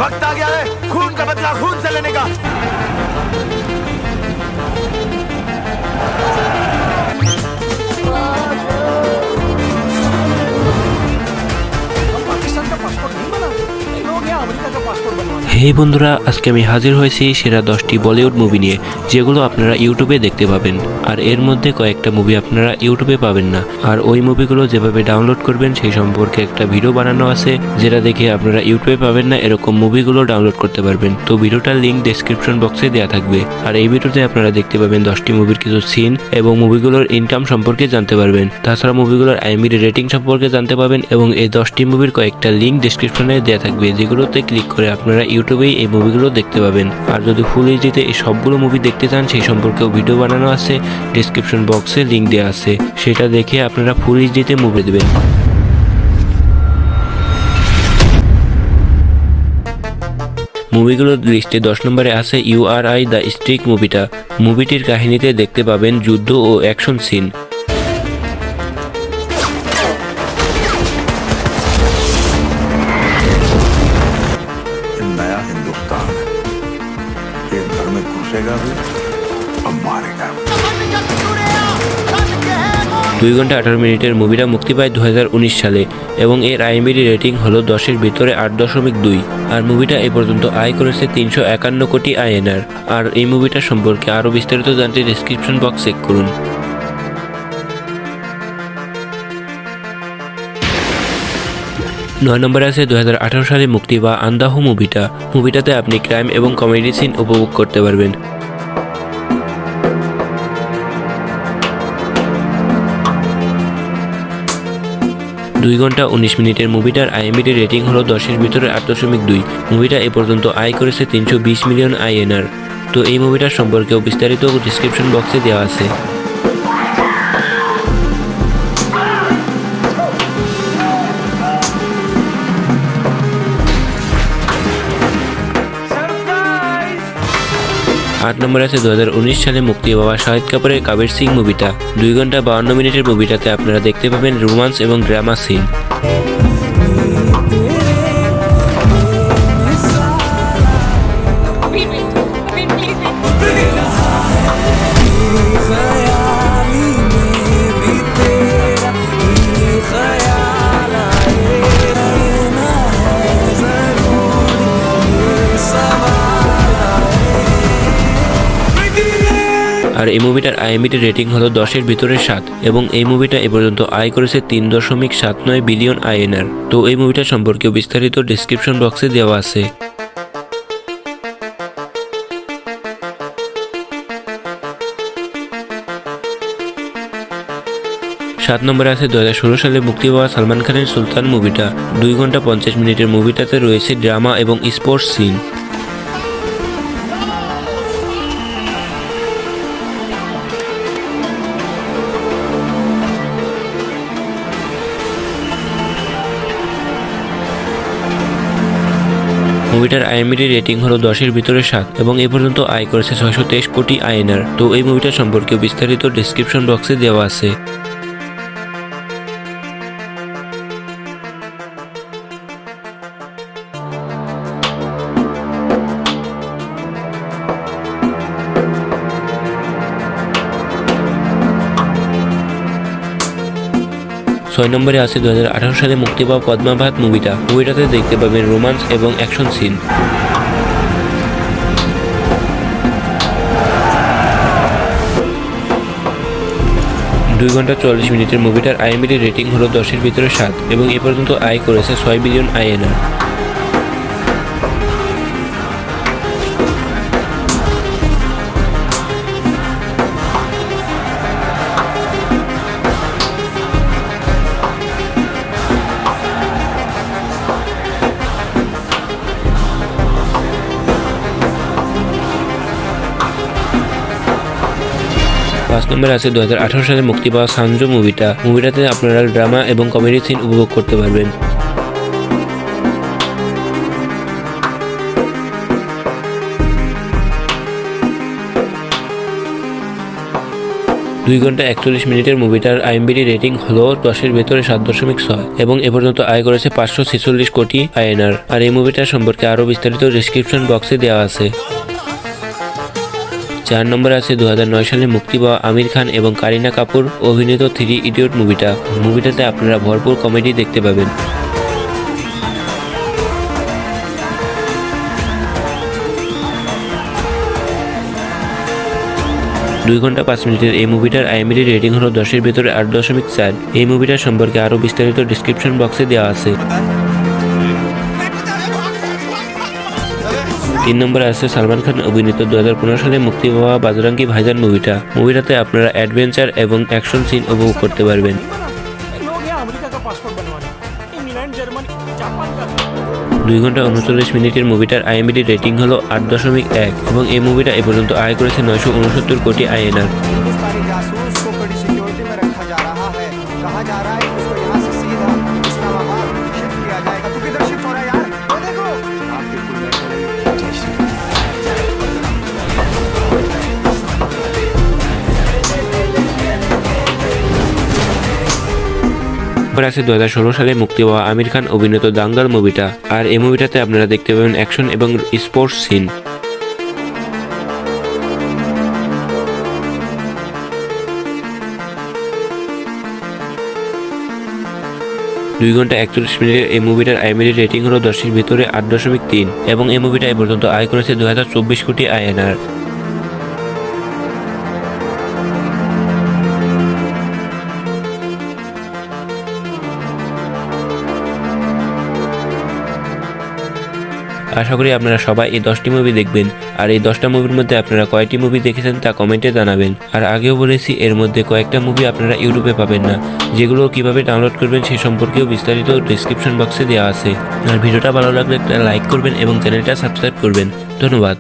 वक्त आ गया है खून का बदला खून से लेने का। হে বন্ধুরা, আজকে আমি হাজির হয়েছি সেরা 10টি বলিউড মুভি নিয়ে, যেগুলো আপনারা ইউটিউবে দেখতে পাবেন। আর এর মধ্যে কয়েকটা মুভি আপনারা ইউটিউবে পাবেন না। আর ওই মুভিগুলো যেভাবে ডাউনলোড করবেন সেই সম্পর্কে একটা ভিডিও বানানো আছে, যেটা দেখে আপনারা ইউটিউবে পাবেন না এরকম মুভিগুলো ডাউনলোড করতে পারবেন। তো ভিডিওটার লিঙ্ক ডেসক্রিপশন বক্সে দেওয়া থাকবে। আর এই ভিডিওতে আপনারা দেখতে পাবেন 10টি মুভির কিছু সিন এবং মুভিগুলোর ইনকাম সম্পর্কে জানতে পারবেন। তাছাড়া মুভিগুলোর আইএমডিবি রেটিং সম্পর্কে জানতে পারবেন এবং এই 10টি মুভির কয়েকটা লিঙ্ক ডেসক্রিপশনে দেওয়া থাকবে, যেগুলোতে ক্লিক করে আপনারা ইউটিউবেই এই মুভিগুলো দেখতে পাবেন। আর যদি ফুল এইচডিতে এই সবগুলো মুভি দেখতে চান সেই সম্পর্কেও ভিডিও বানানো আছে, ডেসক্রিপশন বক্সে লিঙ্ক দেওয়া আছে, সেটা দেখে আপনারা ফুল এইচডিতে মুভি দেবেন। মুভিগুলোর লিস্টে 10 নম্বরে আছে ইউআরআই দ্য স্ট্রিক মুভিটা। মুভিটির কাহিনীতে দেখতে পাবেন যুদ্ধ ও অ্যাকশন সিন। 2 ঘন্টা 18 মিনিটের মুভিটা মুক্তি পায় 2019 সালে এবং এর আইএমডিবি রেটিং হলো 10-এর ভিতরে 8.2। আর মুভিটা এ পর্যন্ত আয় করেছে 351 কোটি আইএনআর। আর এই মুভিটা সম্পর্কে আরও বিস্তারিত জানতে ডেসক্রিপশন বক্স চেক করুন। 9 নম্বরে আছে 2018 সালে মুক্তি পাওয়া আন্ধাধু মুভিটা। মুভিটাতে আপনি ক্রাইম এবং কমেডি সিন উপভোগ করতে পারবেন। 2 ঘন্টা 19 মিনিটের মুভিটার আইএমডিবি রেটিং হলো 10-এর ভিতরে 8.2। মুভিটা এ পর্যন্ত আয় করেছে 320 মিলিয়ন আইএনআর। তো এই মুভিটার সম্পর্কেও বিস্তারিত ডেসক্রিপশন বক্সে দেওয়া আছে। 8 নম্বরে আছে 2019 সালে মুক্তি পাওয়া শাহিদ কাপুরের কাবির সিং মুভিটা। 2 ঘন্টা 52 মিনিটের মুভিটাতে আপনারা দেখতে পাবেন রোমান্স এবং ড্রামা সিন। আর এই মুভিটার আইএমডিবি রেটিং হলো 10-এর ভিতরে 7 এবং এই মুভিটা এ পর্যন্ত আয় করেছে 3.79 বিলিয়ন আইএনআর। তো এই মুভিটা সম্পর্কেও বিস্তারিত ডেসক্রিপশন বক্সে দেওয়া আছে। 7 নম্বরে আছে 2016 সালে মুক্তি পাওয়া সালমান খানের সুলতান মুভিটা। 2 ঘন্টা 50 মিনিটের মুভিটাতে রয়েছে ড্রামা এবং স্পোর্টস সিন। মুভিটার আইএমডিবি রেটিং হলো 10-এর ভিতরে 7 এবং এ পর্যন্ত আয় করেছে 623 কোটি আইএনআর। তো এই মুভিটার সম্পর্কে বিস্তারিত ডেসক্রিপশন বক্সে দেওয়া আছে। 6 নম্বরে আছে 2018 সালে মুক্তি পাওয়া পদ্মাবত মুভিটা। মুভিটাতে দেখতে পাবেন রোমান্স এবং অ্যাকশন সিন। 2 ঘন্টা 44 মিনিটের মুভিটার আইএমডিবি রেটিং হলো 10-এর ভিতরে 7 এবং এ পর্যন্ত আয় করেছে 6 বিলিয়ন আইএনআর। পাঁচ নম্বরে আছে 2018 সালে মুক্তি পাওয়া সানজো মুভিটা। মুভিটাতে আপনারা ড্রামা এবং কমেডি সিন উপভোগ করতে পারবেন। 2 2 ঘন্টা 41 মিনিটের মুভিটার আইএমডিবি রেটিং হলো 10-এর ভেতরে 7.6 এবং এ পর্যন্ত আয় করেছে 546 কোটি আইএনআর। আর এই মুভিটার সম্পর্কে আরো বিস্তারিত ডেসক্রিপশন বক্সে দেওয়া আছে। 4 নম্বরে আছে 2009 সালে মুক্তি পাওয়া আমির খান এবং কারিনা কাপুর অভিনীত 3 ইডিয়ট মুভিটাতে আপনারা ভরপুর কমেডি দেখতে পাবেন। 2 ঘন্টা 5 মিনিটের এই মুভিটার আইএমডিবি রেটিং হলো 10-এর ভেতরে 8.4। এই মুভিটার সম্পর্কে আরো বিস্তারিত ডেসক্রিপশন বক্সে দেওয়া আছে। 3 নম্বরে আছে সালমান খান অভিনীত 2015 সালে মুক্তি পাওয়া বাজরঙ্গি ভাইজান মুভিটাতে আপনারা অ্যাডভেঞ্চার এবং অ্যাকশন সিন উপভোগ করতে পারবেন। 2 ঘন্টা 39 মিনিটের মুভিটার আইএমডিবি রেটিং হলো 8.1 এবং এই মুভিটা এ পর্যন্ত আয় করেছে 969 কোটি আইএনআর। আছে 2016 সালে মুক্তি পাওয়া আমির খান অভিনীত দাঙ্গাল মুভিটা। আর এই মুভিটাতে আপনারা দেখতে পাবেন অ্যাকশন এবং স্পোর্টস সিন। 2 ঘন্টা 41 মিনিটের এই মুভিটার আইএমডিবি রেটিং হলো 10-এর ভিতরে 8.3 এবং এই মুভিটা এ পর্যন্ত আয় করেছে 2024 কোটি আইএনআর। আশা করি আপনারা সবাই এই 10টি মুভি দেখবেন। আর এই 10টা মুভির মধ্যে আপনারা কয়টি মুভি দেখেছেন তা কমেন্টে জানাবেন। আর আগেও বলেছি এর মধ্যে কয়েকটা মুভি আপনারা ইউটিউবে পাবেন না, যেগুলো কিভাবে ডাউনলোড করবেন সেই সম্পর্কেও বিস্তারিত ডেসক্রিপশন বক্সে দেওয়া আছে। আর ভিডিওটা ভালো লাগলে একটা লাইক করবেন এবং চ্যানেলটা সাবস্ক্রাইব করবেন। ধন্যবাদ।